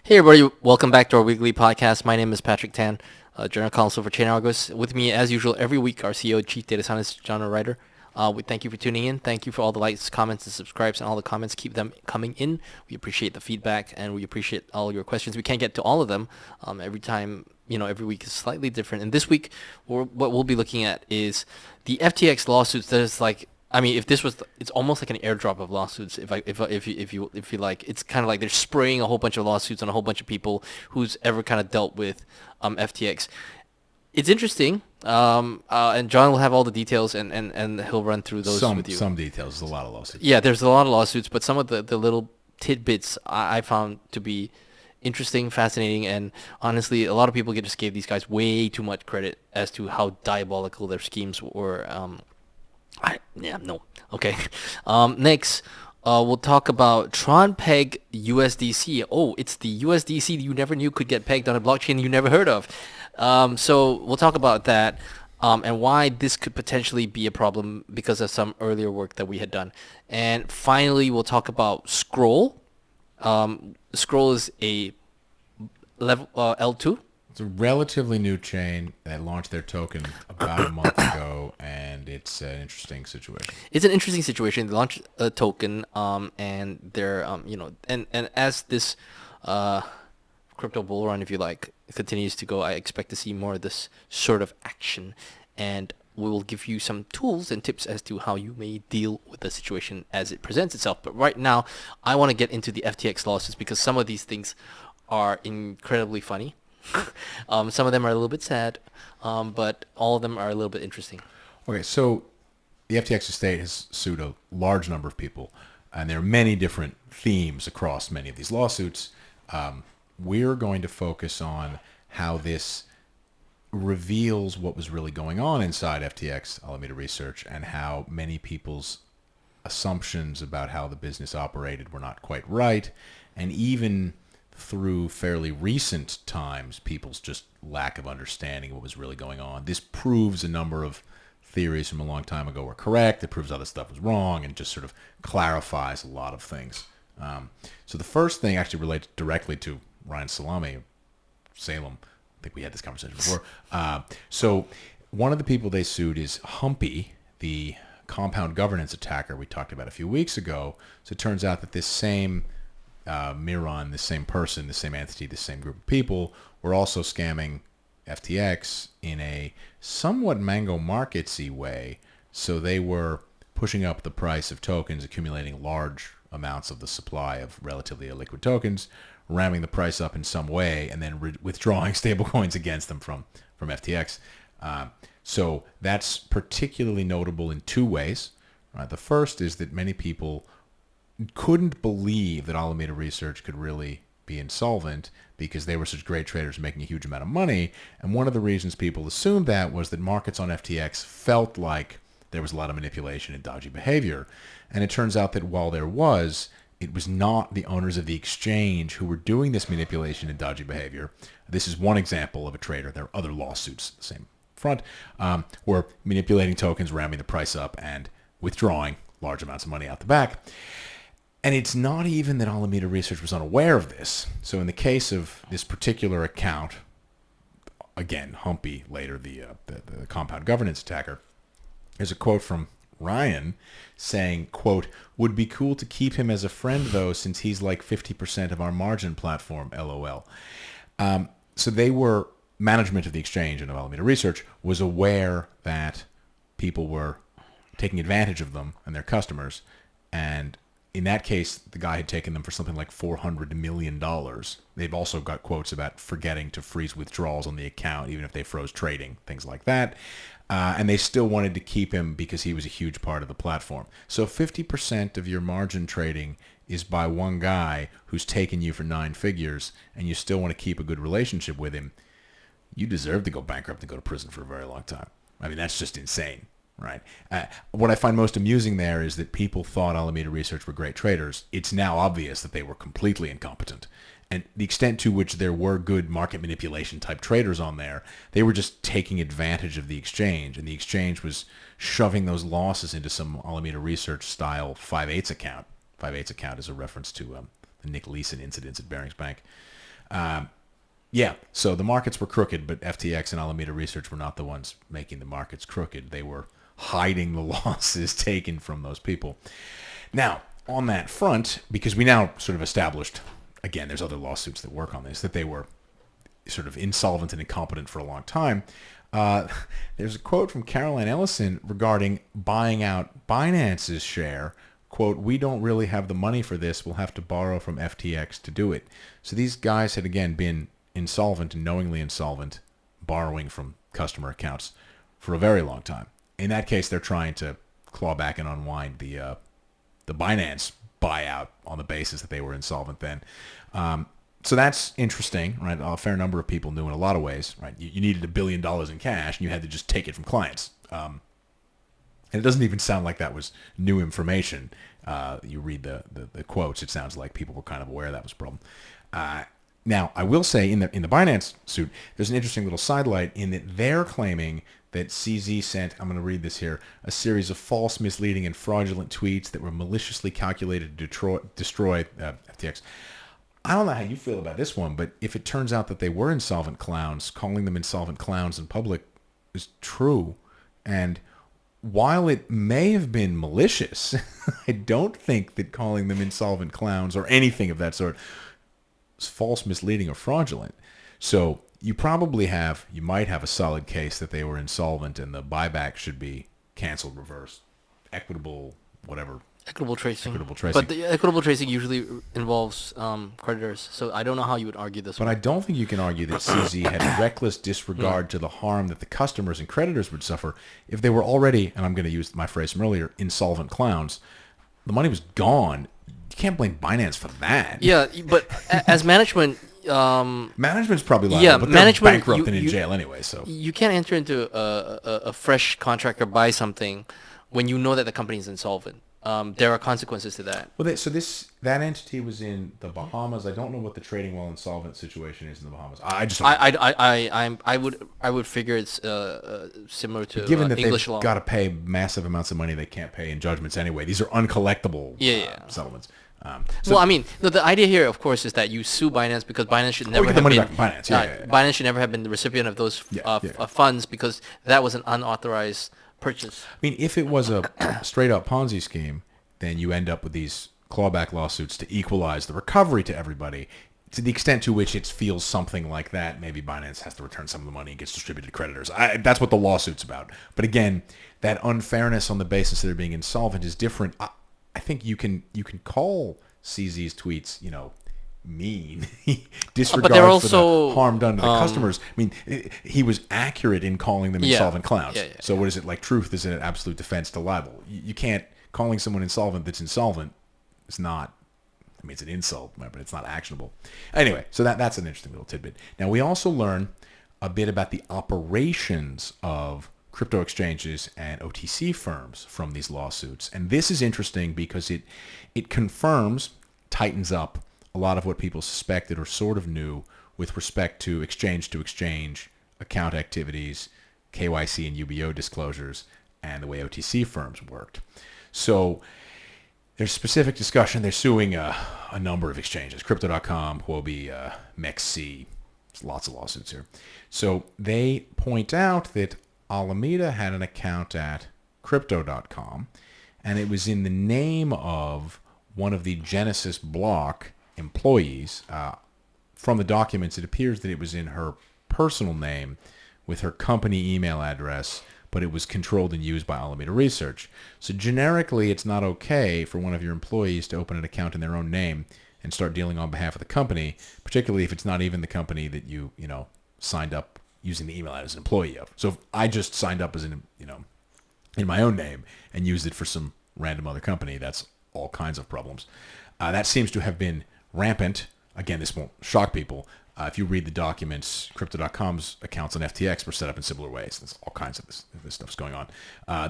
Hey everybody, welcome back to our weekly podcast. My name is Patrick Tan, General Counsel for ChainArgos. With me, as usual, every week, our CEO, Chief Data Scientist, Jonathan Reiter. We thank you for tuning in. Thank you for all the likes, comments, and subscribes, and all the comments. Keep them coming in. We appreciate the feedback, and we appreciate all your questions. We can't get to all of them every time. Every week is slightly different. And this week, what we'll be looking at is the FTX lawsuits. If this was, it's almost like an airdrop of lawsuits. If you like, it's kind of like they're spraying a whole bunch of lawsuits on a whole bunch of people who's ever kind of dealt with FTX. It's interesting, and John will have all the details, and he'll run through those with you. Some details. There's a lot of lawsuits. Yeah, there's a lot of lawsuits, but some of the little tidbits I found to be interesting, fascinating, and honestly, a lot of people just gave these guys way too much credit as to how diabolical their schemes were. Okay. Next, we'll talk about Tron-Peg USDC. Oh, it's the USDC you never knew could get pegged on a blockchain you never heard of. So we'll talk about that and why this could potentially be a problem because of some earlier work that we had done. And finally, we'll talk about Scroll. Scroll is a level L2. It's a relatively new chain that launched their token about a month ago, and it's an interesting situation. It's an interesting situation. They launched a token, and they're, and as this crypto bull run, if you like, continues to go, I expect to see more of this sort of action, and we will give you some tools and tips as to how you may deal with the situation as it presents itself. But right now, I want to get into the FTX losses because some of these things are incredibly funny. Some of them are a little bit sad, but all of them are a little bit interesting. Okay, so the FTX estate has sued a large number of people, and there are many different themes across many of these lawsuits. We're going to focus on how this reveals what was really going on inside FTX Alameda Research and how many people's assumptions about how the business operated were not quite right, and even through fairly recent times, people's just lack of understanding of what was really going on. This proves a number of theories from a long time ago were correct. It proves other stuff was wrong, and just sort of clarifies a lot of things. So the first thing actually relates directly to Ryan Salem. I think we had this conversation before. So one of the people they sued is Humpy, the compound governance attacker we talked about a few weeks ago. So it turns out that this same Miron, the same person, the same entity, the same group of people, were also scamming FTX in a somewhat Mango Markets-y way. So they were pushing up the price of tokens, accumulating large amounts of the supply of relatively illiquid tokens, ramming the price up in some way, and then withdrawing stablecoins against them from FTX. So that's particularly notable in two ways. Right? The first is that many people couldn't believe that Alameda Research could really be insolvent because they were such great traders making a huge amount of money. And one of the reasons people assumed that was that markets on FTX felt like there was a lot of manipulation and dodgy behavior. And it turns out that while there was, it was not the owners of the exchange who were doing this manipulation and dodgy behavior. This is one example of a trader. There are other lawsuits, the same front, were manipulating tokens, ramming the price up, and withdrawing large amounts of money out the back. And it's not even that Alameda Research was unaware of this. So in the case of this particular account, again, Humpy, later the compound governance attacker, there's a quote from Ryan saying, quote, "Would be cool to keep him as a friend, though, since he's like 50% of our margin platform, LOL." So they were, management of the exchange and of Alameda Research was aware that people were taking advantage of them and their customers, and in that case, the guy had taken them for something like $400 million. They've also got quotes about forgetting to freeze withdrawals on the account, even if they froze trading, things like that. And they still wanted to keep him because he was a huge part of the platform. So 50% of your margin trading is by one guy who's taken you for 9 figures, and you still want to keep a good relationship with him. You deserve to go bankrupt and go to prison for a very long time. I mean, that's just insane. Right. What I find most amusing there is that people thought Alameda Research were great traders. It's now obvious that they were completely incompetent. And the extent to which there were good market manipulation type traders on there, they were just taking advantage of the exchange. And the exchange was shoving those losses into some Alameda Research style 5/8 account. 5/8 account is a reference to the Nick Leeson incidents at Barings Bank. Yeah, so the markets were crooked, but FTX and Alameda Research were not the ones making the markets crooked. They were hiding the losses taken from those people. Now, on that front, because we now sort of established, again, there's other lawsuits that work on this, that they were sort of insolvent and incompetent for a long time. There's a quote from Caroline Ellison regarding buying out Binance's share. Quote, "We don't really have the money for this. We'll have to borrow from FTX to do it." So these guys had, again, been insolvent and knowingly insolvent, borrowing from customer accounts for a very long time. In that case, they're trying to claw back and unwind the Binance buyout on the basis that they were insolvent then. So that's interesting, right? A fair number of people knew in a lot of ways, right? You needed $1 billion in cash, and you had to just take it from clients. And it doesn't even sound like that was new information. You read the quotes, it sounds like people were kind of aware that was a problem. Now, I will say in the Binance suit, there's an interesting little sidelight in that they're claiming that CZ sent, I'm going to read this here, a series of false, misleading, and fraudulent tweets that were maliciously calculated to destroy FTX. I don't know how you feel about this one, but if it turns out that they were insolvent clowns, calling them insolvent clowns in public is true. And while it may have been malicious, I don't think that calling them insolvent clowns or anything of that sort is false, misleading, or fraudulent. So you might have a solid case that they were insolvent and the buyback should be canceled, reversed, equitable, whatever. Equitable tracing. Equitable tracing. But the equitable tracing usually involves creditors, so I don't know how you would argue this But one. I don't think you can argue that CZ had reckless disregard to the harm that the customers and creditors would suffer if they were already, and I'm going to use my phrase from earlier, insolvent clowns. The money was gone. You can't blame Binance for that. Yeah, but as management... Management's probably liable, yeah, but management, they're bankrupt and in jail anyway. So you can't enter into a fresh contract or buy something when you know that the company is insolvent. There are consequences to that. Well, that entity was in the Bahamas. I don't know what the trading while insolvent situation is in the Bahamas. I would figure it's similar to given that English they've law. got to pay massive amounts of money they can't pay in judgments anyway. These are uncollectible settlements. Well, I mean, the idea here, of course, is that you sue Binance because Binance should never get have the money been back from Binance. Binance should never have been the recipient of those funds because that was an unauthorized purchase. I mean, if it was a straight-up Ponzi scheme, then you end up with these clawback lawsuits to equalize the recovery to everybody. To the extent to which it feels something like that, maybe Binance has to return some of the money and gets distributed to creditors. That's what the lawsuit's about. But again, that unfairness on the basis that they're being insolvent is different. I think you can call CZ's tweets, mean, disregard for the harm done to the customers. I mean, he was accurate in calling them insolvent clowns. So what is it, like truth is an absolute defense to libel? You can't, calling someone insolvent that's insolvent is not, I mean, it's an insult, but it's not actionable. Anyway, so that's an interesting little tidbit. Now, we also learn a bit about the operations of crypto exchanges and OTC firms from these lawsuits. And this is interesting because it confirms, tightens up a lot of what people suspected or sort of knew with respect to exchange account activities, KYC and UBO disclosures, and the way OTC firms worked. So there's specific discussion. They're suing a number of exchanges, Crypto.com, Huobi, MEXC. There's lots of lawsuits here. So they point out that Alameda had an account at Crypto.com, and it was in the name of one of the Genesis Block employees. From the documents, it appears that it was in her personal name with her company email address, but it was controlled and used by Alameda Research. So generically, it's not okay for one of your employees to open an account in their own name and start dealing on behalf of the company, particularly if it's not even the company that you signed up using the email as an employee of. So if I just signed up as in my own name and used it for some random other company, that's all kinds of problems. That seems to have been rampant. Again, this won't shock people. If you read the documents, Crypto.com's accounts on FTX were set up in similar ways. There's all kinds of this stuff's going on.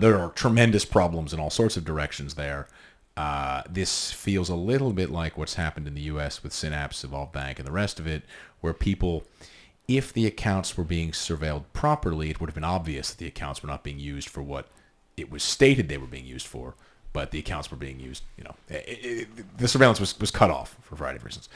There are tremendous problems in all sorts of directions there. This feels a little bit like what's happened in the U.S. with Synapse, Evolve Bank, and the rest of it, where people, if the accounts were being surveilled properly, it would have been obvious that the accounts were not being used for what it was stated they were being used for, but the accounts were being used, the surveillance was cut off for a variety of reasons.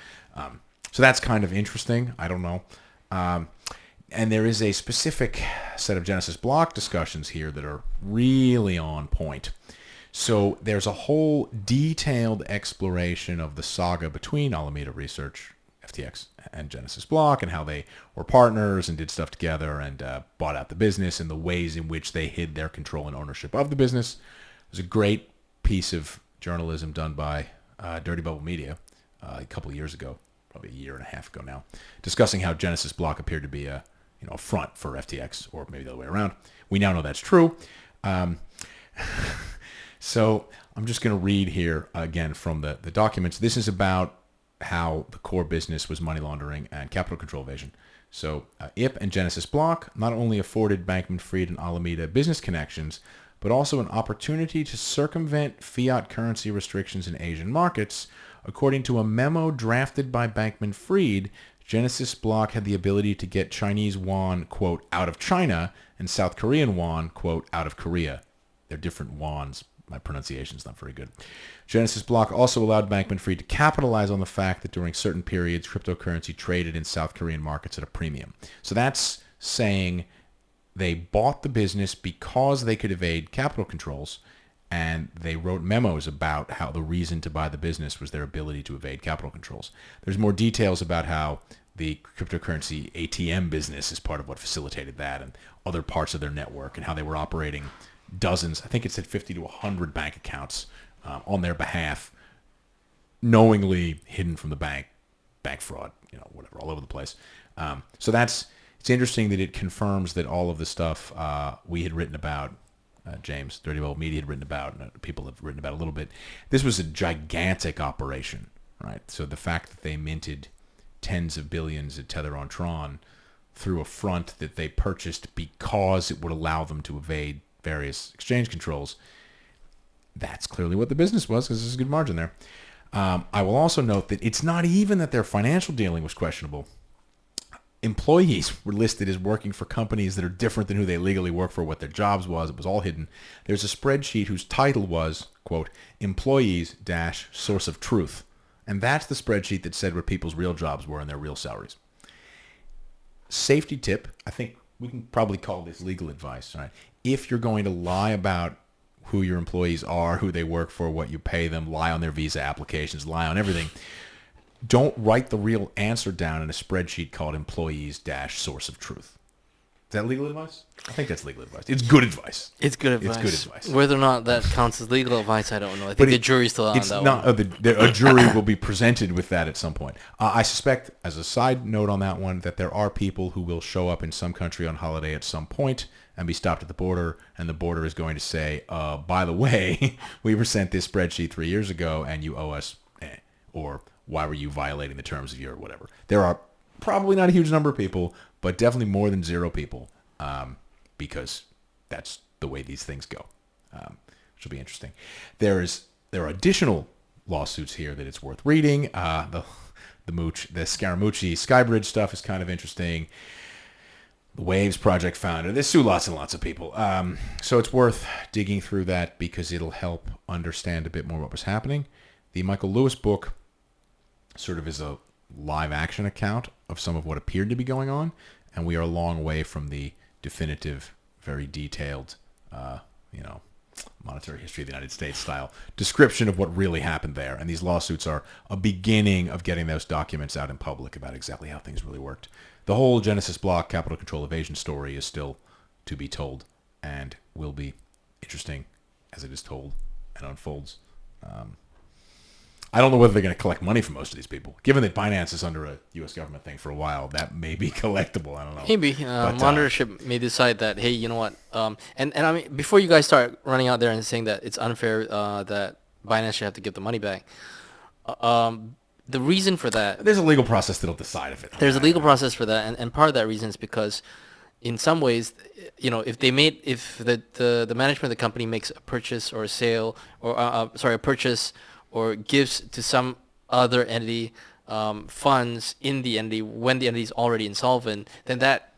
So that's kind of interesting. I don't know. And there is a specific set of Genesis block discussions here that are really on point. So there's a whole detailed exploration of the saga between Alameda Research, FTX, and Genesis Block, and how they were partners and did stuff together and bought out the business, and the ways in which they hid their control and ownership of the business. There's a great piece of journalism done by Dirty Bubble Media a couple of years ago, probably a year and a half ago now, discussing how Genesis Block appeared to be a front for FTX, or maybe the other way around. We now know that's true. So I'm just going to read here again from the documents. This is about how the core business was money laundering and capital control evasion. So IP and Genesis Block not only afforded Bankman-Fried and Alameda business connections, but also an opportunity to circumvent fiat currency restrictions in Asian markets. According to a memo drafted by Bankman-Fried, Genesis Block had the ability to get Chinese yuan, quote, out of China, and South Korean won, quote, out of Korea. They're different wons. My pronunciation's not very good. Genesis Block also allowed Bankman-Fried to capitalize on the fact that during certain periods, cryptocurrency traded in South Korean markets at a premium. So that's saying they bought the business because they could evade capital controls, and they wrote memos about how the reason to buy the business was their ability to evade capital controls. There's more details about how the cryptocurrency ATM business is part of what facilitated that, and other parts of their network, and how they were operating dozens, I think it said 50 to 100 bank accounts on their behalf, knowingly hidden from the bank fraud, whatever, all over the place. So it's interesting that it confirms that all of the stuff we had written about, James, Dirty Bubble Media had written about, and people have written about a little bit. This was a gigantic operation, right? So the fact that they minted tens of billions at Tether on Tron through a front that they purchased because it would allow them to evade various exchange controls, that's clearly what the business was, because there's a good margin there. I will also note that it's not even that their financial dealing was questionable. Employees were listed as working for companies that are different than who they legally work for, what their jobs was. It was all hidden. There's a spreadsheet whose title was, quote, employees - source of truth. And that's the spreadsheet that said what people's real jobs were and their real salaries. Safety tip, I think we can probably call this legal advice, right? If you're going to lie about who your employees are, who they work for, what you pay them, lie on their visa applications, lie on everything, don't write the real answer down in a spreadsheet called employees - source of truth. Is that legal advice? I think that's legal advice. It's good advice. It's good advice. It's good advice. Whether or not that counts as legal advice, I don't know. I think the jury's still on that one. A jury will be presented with that at some point. I suspect, as a side note on that one, that there are people who will show up in some country on holiday at some point and be stopped at the border, and the border is going to say, by the way, we were sent this spreadsheet 3 years ago, and you owe us, or why were you violating the terms of your whatever. There are probably not a huge number of people, but definitely more than 0 people, because that's the way these things go, which will be interesting. There are additional lawsuits here that it's worth reading. The Scaramucci Skybridge stuff is kind of interesting. The Waves Project founder. They sue lots and lots of people. So it's worth digging through that because it'll help understand a bit more what was happening. The Michael Lewis book sort of is a live action account of some of what appeared to be going on, and we are a long way from the definitive, very detailed, monetary history of the United States style description of what really happened there. And these lawsuits are a beginning of getting those documents out in public about exactly how things really worked. The whole Genesis Block capital control evasion story is still to be told and will be interesting as it is told and unfolds. I don't know whether they're going to collect money from most of these people. Given that Binance is under a U.S. government thing for a while, that may be collectible. I don't know. Maybe. Monitorship may decide that, hey, you know what? And I mean, before you guys start running out there and saying that it's unfair that Binance should have to give the money back, the reason for that... There's a legal process that'll decide if it... There's a legal process for that, and part of that reason is because in some ways, if the management of the company makes a purchase or a sale, or a purchase or gives to some other entity funds in the entity when the entity is already insolvent, then that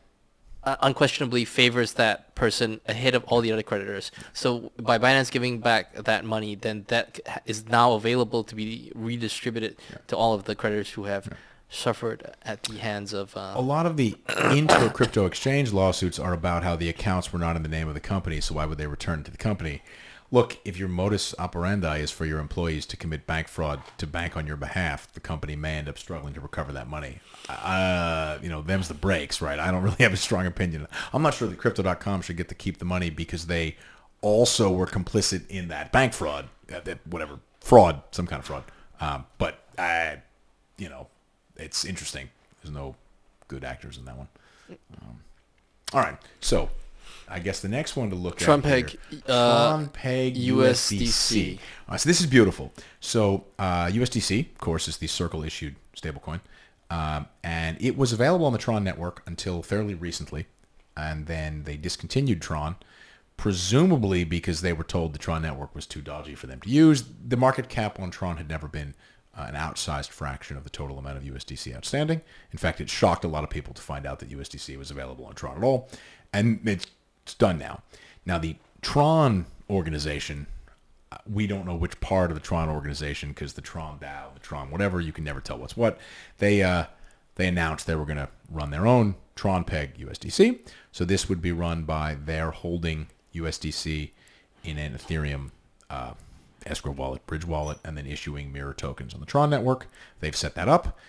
unquestionably favors that person ahead of all the other creditors. So by Binance giving back that money, then that is now available to be redistributed to all of the creditors who have suffered at the hands of. A lot of the inter-crypto exchange lawsuits are about how the accounts were not in the name of the company, so why would they return to the company? Look, if your modus operandi is for your employees to commit bank fraud to bank on your behalf, the company may end up struggling to recover that money. Them's the breaks, right? I don't really have a strong opinion. I'm not sure that Crypto.com should get to keep the money because they also were complicit in that bank fraud, fraud, some kind of fraud. It's interesting. There's no good actors in that one. All right, so I guess the next one to look Tron-Peg, at Tron-Peg USDC. All right, so this is beautiful. So USDC, of course, is the Circle-issued stablecoin. And it was available on the Tron network until fairly recently. And then they discontinued Tron, presumably because they were told the Tron network was too dodgy for them to use. The market cap on Tron had never been an outsized fraction of the total amount of USDC outstanding. In fact, it shocked a lot of people to find out that USDC was available on Tron at all. And it's done now. Now, the Tron organization, we don't know which part of the Tron organization, because the Tron DAO, the Tron whatever, you can never tell what's what. They announced they were going to run their own Tron-Peg USDC. So this would be run by their holding USDC in an Ethereum escrow wallet, bridge wallet, and then issuing mirror tokens on the Tron network. They've set that up.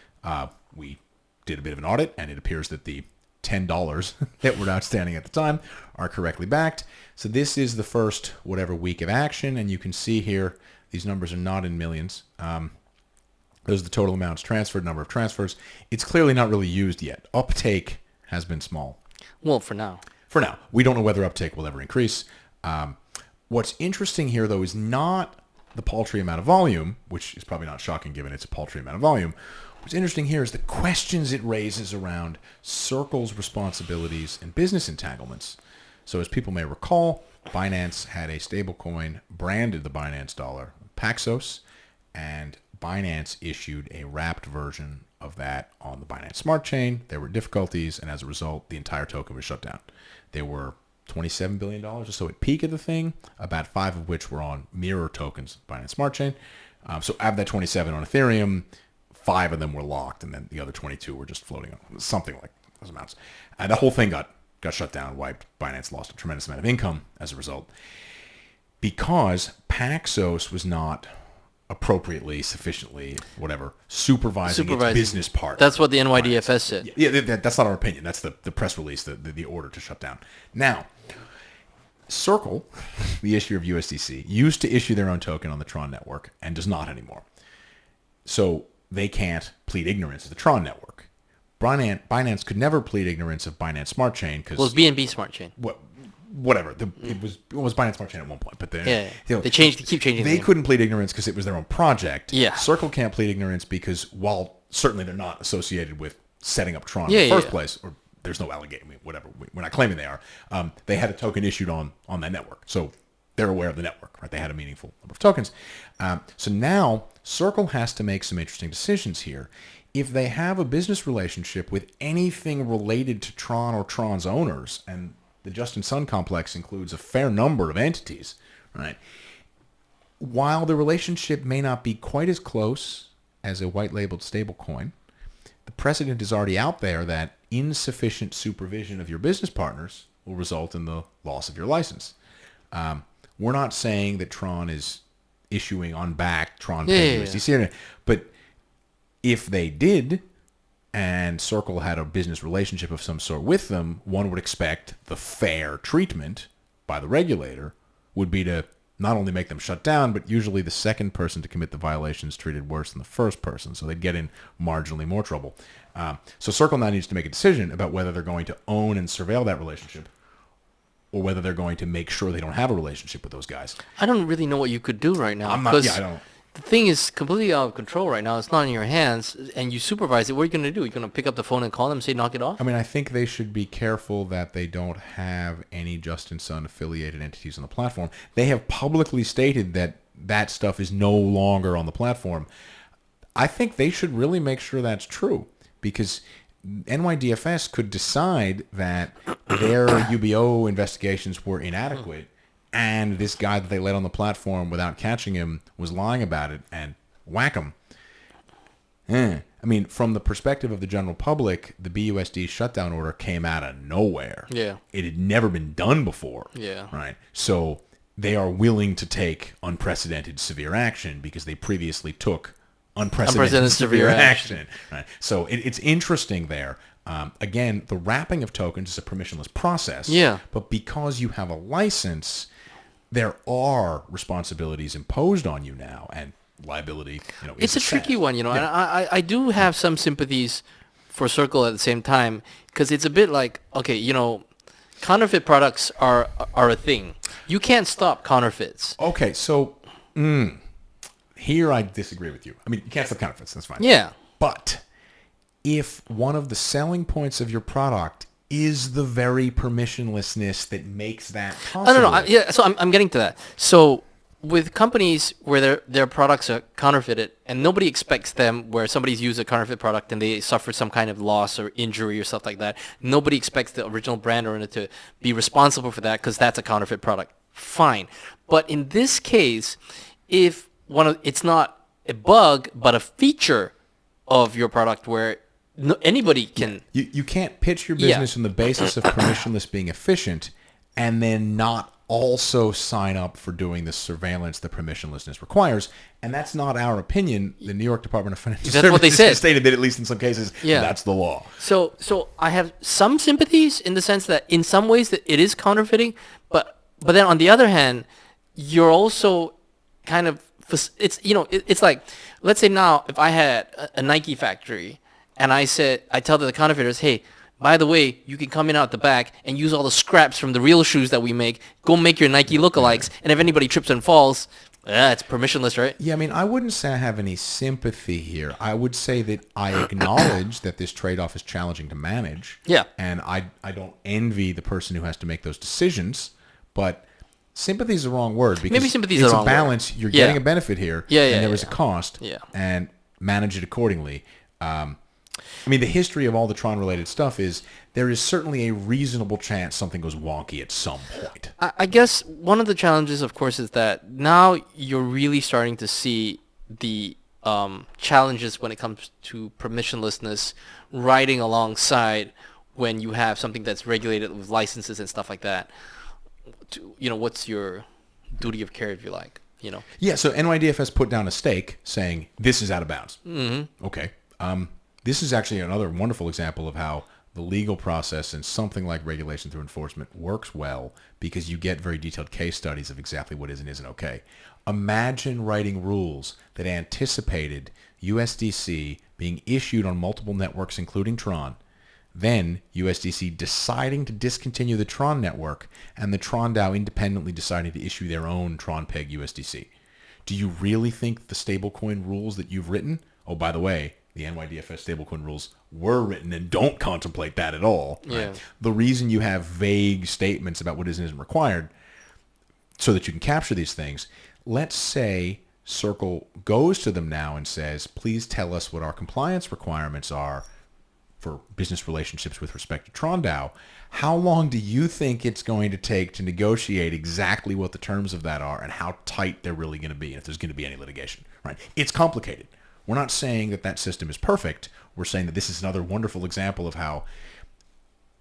We did a bit of an audit, and it appears that the $10 that were outstanding at the time are correctly backed. So this is the first whatever week of action, and you can see here these numbers are not in millions. Those are the total amounts transferred, number of transfers. It's clearly not really used yet. Uptake has been small. Well, for now. For now. We don't know whether uptake will ever increase. What's interesting here, though, is not the paltry amount of volume, which is probably not shocking given it's a paltry amount of volume. What's interesting here is the questions it raises around Circle's responsibilities and business entanglements. So as people may recall, Binance had a stablecoin branded the Binance dollar, Paxos, and Binance issued a wrapped version of that on the Binance Smart Chain. There were difficulties, and as a result, the entire token was shut down. There were $27 billion or so at peak of the thing, about 5 of which were on mirror tokens, Binance Smart Chain. So out of that 27 on Ethereum, 5 of them were locked, and then the other 22 were just floating on, something like those amounts. And the whole thing got shut down, wiped. Binance lost a tremendous amount of income as a result because Paxos was not appropriately, sufficiently, whatever, supervising its business part. That's what the NYDFS said. Yeah, that's not our opinion. That's the press release, the order to shut down. Now, Circle, the issuer of USDC, used to issue their own token on the Tron network and does not anymore. So they can't plead ignorance of the Tron network. Binance could never plead ignorance of Binance Smart Chain because... Well, it's BNB Smart Chain. Whatever. It was Binance Smart Chain at one point, but they keep changing. They couldn't plead ignorance because it was their own project. Yeah. Circle can't plead ignorance because while certainly they're not associated with setting up Tron in the first place, or there's no allegation, whatever. We're not claiming they are. They had a token issued on that network, so they're aware of the network, right? They had a meaningful number of tokens. So now Circle has to make some interesting decisions here. If they have a business relationship with anything related to Tron or Tron's owners, and the Justin Sun complex includes a fair number of entities, right? While the relationship may not be quite as close as a white-labeled stablecoin, the precedent is already out there that insufficient supervision of your business partners will result in the loss of your license. We're not saying that Tron is issuing unbacked Tron-Peg USDC, but if they did, and Circle had a business relationship of some sort with them, one would expect the fair treatment by the regulator would be to not only make them shut down, but usually the second person to commit the violation is treated worse than the first person, so they'd get in marginally more trouble. So Circle now needs to make a decision about whether they're going to own and surveil that relationship or whether they're going to make sure they don't have a relationship with those guys. I don't really know what you could do right now. I don't. The thing is completely out of control right now. It's not in your hands, and you supervise it. What are you going to do? You're going to pick up the phone and call them and say, knock it off? I mean, I think they should be careful that they don't have any Justin Sun affiliated entities on the platform. They have publicly stated that that stuff is no longer on the platform. I think they should really make sure that's true, because NYDFS could decide that their UBO investigations were inadequate, and this guy that they let on the platform without catching him was lying about it, and whack him. I mean, from the perspective of the general public, the BUSD shutdown order came out of nowhere. Yeah. It had never been done before. Yeah. Right. So they are willing to take unprecedented severe action because they previously took unprecedented severe action. Right. So it's interesting there. Again, the wrapping of tokens is a permissionless process. Yeah. But because you have a license, there are responsibilities imposed on you now, and liability, it's a tricky one, and I do have some sympathies for Circle at the same time, because it's a bit like, okay, counterfeit products are a thing. You can't stop counterfeits. Okay, so here I disagree with you. I mean, you can't stop counterfeits, that's fine. Yeah. But if one of the selling points of your product is the very permissionlessness that makes that possible. No. So I'm getting to that. So with companies where their products are counterfeited and nobody expects them, where somebody's used a counterfeit product and they suffer some kind of loss or injury or stuff like that, nobody expects the original brand owner to be responsible for that because that's a counterfeit product. Fine. But in this case, if it's not a bug but a feature of your product where anybody can... You can't pitch your business on the basis of permissionless being efficient and then not also sign up for doing the surveillance the permissionlessness requires. And that's not our opinion. The New York Department of Financial Services what they said. Stated that at least in some cases, that's the law. So I have some sympathies in the sense that in some ways that it is counterfeiting, but then on the other hand, you're also kind of... It's like, let's say now if I had a Nike factory and I tell the counterfeiters, hey, by the way, you can come in out the back and use all the scraps from the real shoes that we make. Go make your Nike lookalikes, and if anybody trips and falls, it's permissionless, right? Yeah, I mean, I wouldn't say I have any sympathy here. I would say that I acknowledge that this trade-off is challenging to manage. Yeah. And I don't envy the person who has to make those decisions, but sympathy is the wrong word because maybe sympathy is the wrong word. It's a balance. You're getting a benefit here, and there is a cost, and manage it accordingly. I mean, the history of all the Tron-related stuff is there is certainly a reasonable chance something goes wonky at some point. I guess one of the challenges, of course, is that now you're really starting to see the challenges when it comes to permissionlessness riding alongside when you have something that's regulated with licenses and stuff like that. What's your duty of care, if you like? Yeah, so NYDFS put down a stake saying this is out of bounds. Mm-hmm. Okay. This is actually another wonderful example of how the legal process and something like regulation through enforcement works well because you get very detailed case studies of exactly what is and isn't okay. Imagine writing rules that anticipated USDC being issued on multiple networks, including Tron, then USDC deciding to discontinue the Tron network and the Tron DAO independently deciding to issue their own Tron-Peg USDC. Do you really think the stablecoin rules that you've written, oh, by the way, the NYDFS stablecoin rules were written and don't contemplate that at all. Right? Yeah. The reason you have vague statements about what is and isn't required so that you can capture these things, let's say Circle goes to them now and says, please tell us what our compliance requirements are for business relationships with respect to Tron DAO. How long do you think it's going to take to negotiate exactly what the terms of that are and how tight they're really going to be and if there's going to be any litigation? Right? It's complicated. We're not saying that system is perfect. We're saying that this is another wonderful example of how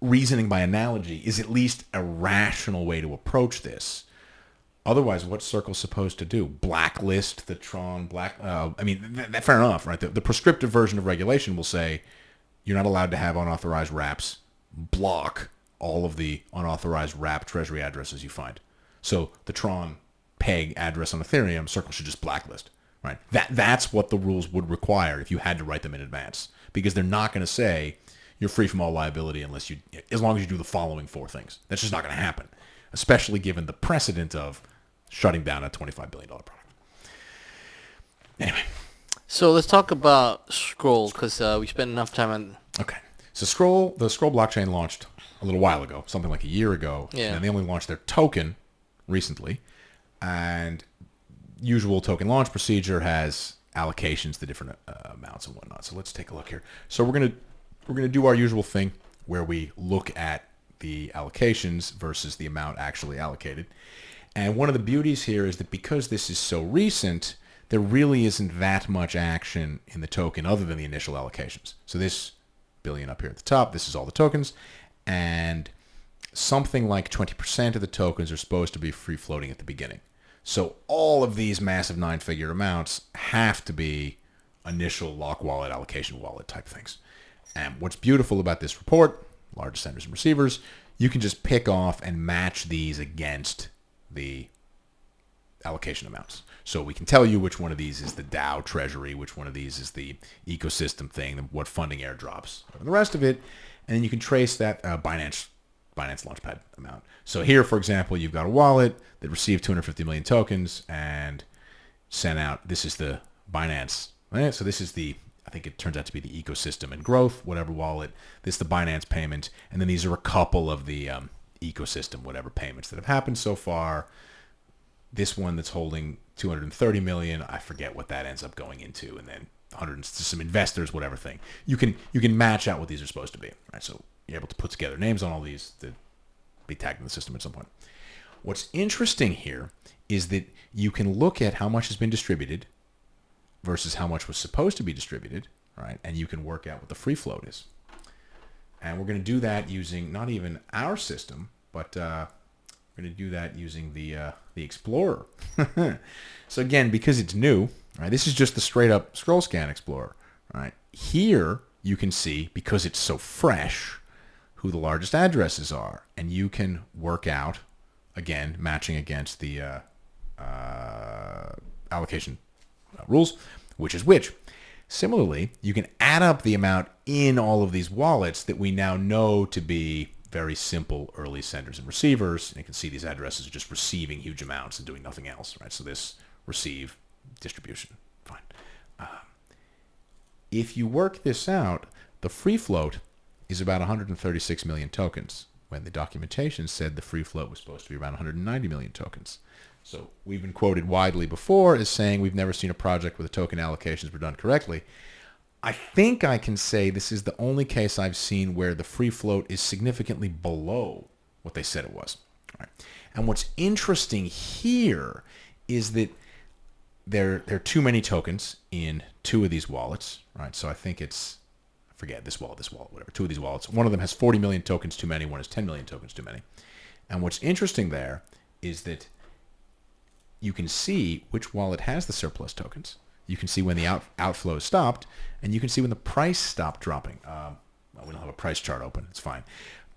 reasoning by analogy is at least a rational way to approach this. Otherwise, what's Circle supposed to do? Blacklist the Tron fair enough, right? The prescriptive version of regulation will say you're not allowed to have unauthorized wraps. Block all of the unauthorized wrap treasury addresses you find. So the Tron-Peg address on Ethereum, Circle should just blacklist. Right. That's what the rules would require if you had to write them in advance, because they're not going to say you're free from all liability as long as you do the following four things. That's just not going to happen, especially given the precedent of shutting down a $25 billion product. Anyway. So let's talk about Scroll because we spent enough time on... Okay. So the Scroll blockchain launched a little while ago, something like a year ago. Yeah. And they only launched their token recently. And usual token launch procedure has allocations to different amounts and whatnot. So let's take a look here. So we're gonna do our usual thing where we look at the allocations versus the amount actually allocated. And one of the beauties here is that because this is so recent, there really isn't that much action in the token other than the initial allocations. So this billion up here at the top, this is all the tokens, and something like 20% of the tokens are supposed to be free floating at the beginning. So all of these massive 9-figure amounts have to be initial lock wallet, allocation wallet type things. And what's beautiful about this report, largest senders and receivers, you can just pick off and match these against the allocation amounts. So we can tell you which one of these is the DAO treasury, which one of these is the ecosystem thing, what funding airdrops, and the rest of it. And then you can trace that Binance Launchpad amount. So here, for example, you've got a wallet that received 250 million tokens and sent out, this is the Binance, right? So this is the, I think it turns out to be the ecosystem and growth, whatever wallet. This is the Binance payment. And then these are a couple of the ecosystem, whatever payments that have happened so far. This one that's holding 230 million, I forget what that ends up going into, and then 100 to some investors, whatever thing. You can match out what these are supposed to be, right? So you're able to put together names on all these to be tagged in the system at some point. What's interesting here is that you can look at how much has been distributed versus how much was supposed to be distributed, right? And you can work out what the free float is. And we're going to do that using not even our system, but we're going to do that using the Explorer. So again, because it's new, right? This is just the straight up scroll scan Explorer, right? Here you can see, because it's so fresh, who the largest addresses are, and you can work out, again, matching against the allocation rules, which is which. Similarly, you can add up the amount in all of these wallets that we now know to be very simple early senders and receivers. And you can see these addresses are just receiving huge amounts and doing nothing else, right? So this receive, distribution, fine. If you work this out, the free float is about 136 million tokens, when the documentation said the free float was supposed to be around 190 million tokens. So we've been quoted widely before as saying we've never seen a project where the token allocations were done correctly. I think I can say this is the only case I've seen where the free float is significantly below what they said it was. All right. And what's interesting here is that there are too many tokens in two of these wallets, right? So I think it's, I forget, this wallet, whatever, two of these wallets. One of them has 40 million tokens too many, one has 10 million tokens too many. And what's interesting there is that you can see which wallet has the surplus tokens. You can see when the outflow stopped, and you can see when the price stopped dropping. Well, we don't have a price chart open. It's fine.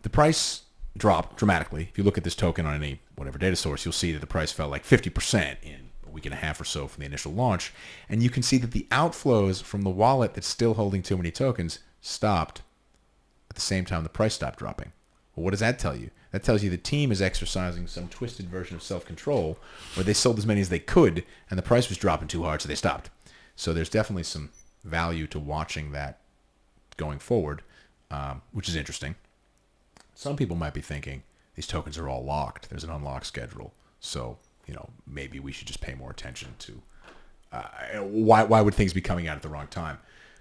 The price dropped dramatically. If you look at this token on any whatever data source, you'll see that the price fell like 50% in a week and a half or so from the initial launch. And you can see that the outflows from the wallet that's still holding too many tokens stopped at the same time the price stopped dropping. Well, what does that tell you? That tells you the team is exercising some twisted version of self-control where they sold as many as they could and the price was dropping too hard, so they stopped. So there's definitely some value to watching that going forward, which is interesting. Some people might be thinking these tokens are all locked. There's an unlock schedule. So, maybe we should just pay more attention to why would things be coming out at the wrong time.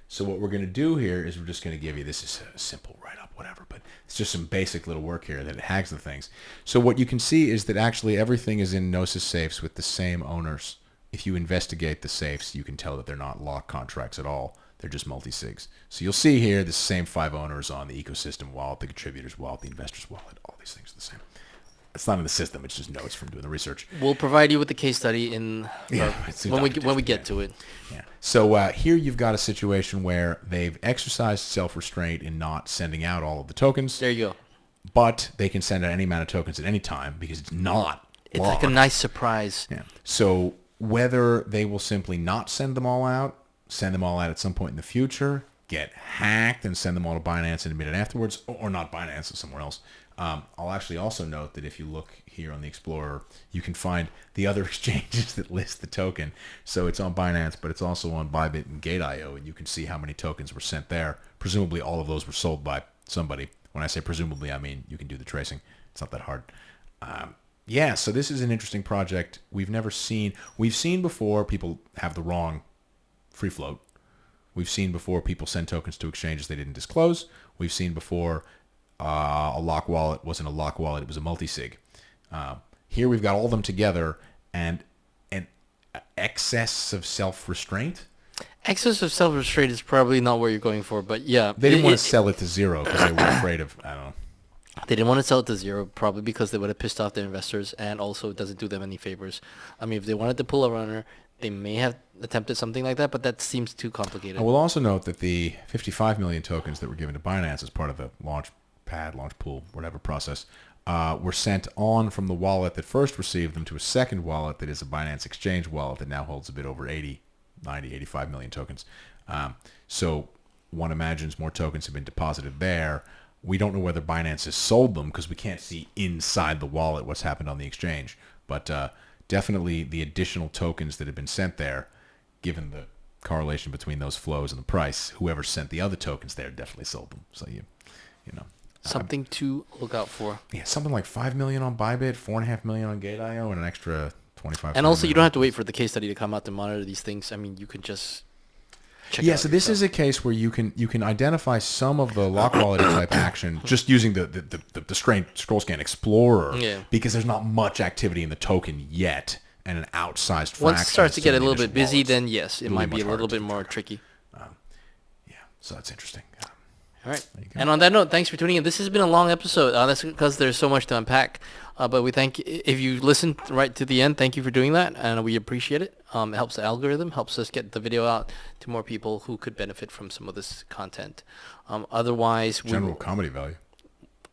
So what we're going to do here is we're just going to give you, this is a simple write-up, whatever, but it's just some basic little work here that it hags the things. So what you can see is that actually everything is in Gnosis safes with the same owners. If you investigate the safes, you can tell that they're not lock contracts at all. They're just multi-sigs. So you'll see here the same 5 owners on the ecosystem wallet, the contributors wallet, the investors wallet. All these things are the same. It's not in the system. It's just notes from doing the research. We'll provide you with the case study when we get to it. Yeah. So here you've got a situation where they've exercised self-restraint in not sending out all of the tokens. There you go. But they can send out any amount of tokens at any time because it's not It's locked. like a nice surprise. Yeah. So whether they will simply not send them all out, send them all out at some point in the future, get hacked and send them all to Binance and admit it afterwards, or not Binance, or somewhere else. I'll actually also note that if you look here on the Explorer, you can find the other exchanges that list the token. So it's on Binance, but it's also on Bybit and Gate.io, and you can see how many tokens were sent there. Presumably all of those were sold by somebody. When I say presumably, I mean you can do the tracing. It's not that hard. Yeah, so this is an interesting project. We've seen before people have the wrong free float. We've seen before people send tokens to exchanges they didn't disclose. We've seen before a lock wallet wasn't a lock wallet, it was a multi-sig. Here we've got all of them together, and excess of self-restraint. Excess of self-restraint is probably not what you're going for, but yeah. They didn't want to sell it to zero because they were afraid of, I don't know. They didn't want to sell it to zero, probably because they would have pissed off their investors, and also it doesn't do them any favors. I mean, if they wanted to pull a runner, they may have attempted something like that, but that seems too complicated. I will also note that the 55 million tokens that were given to Binance as part of the launch pool, whatever process, were sent on from the wallet that first received them to a second wallet that is a Binance Exchange wallet that now holds a bit over 85 million tokens. So one imagines more tokens have been deposited there. We don't know whether Binance has sold them because we can't see inside the wallet what's happened on the exchange. But definitely the additional tokens that have been sent there, given the correlation between those flows and the price, whoever sent the other tokens there definitely sold them. So you know. Something to look out for. Yeah, something like 5 million on Bybit, 4.5 million on Gate.io, and an extra 25. And also, you don't have to wait for the case study to come out to monitor these things. I mean, you could just check it out so this yourself. is a case where you can identify some of the lock wallet type action just using the scroll scan explorer, because there's not much activity in the token yet, and an outsized fraction. Once it starts to get a little initial bit busy, wallets, then yes, it might be a little bit more tracker. tricky. So that's interesting. All right. And on that note, thanks for tuning in. This has been a long episode. That's because there's so much to unpack. But we thank if you listened right to the end, thank you for doing that, and we appreciate it. It helps the algorithm, helps us get the video out to more people who could benefit from some of this content. Otherwise, General comedy value.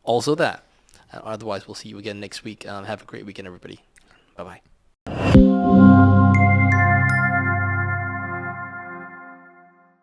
Also that. Otherwise, we'll see you again next week. Have a great weekend, everybody. Bye-bye.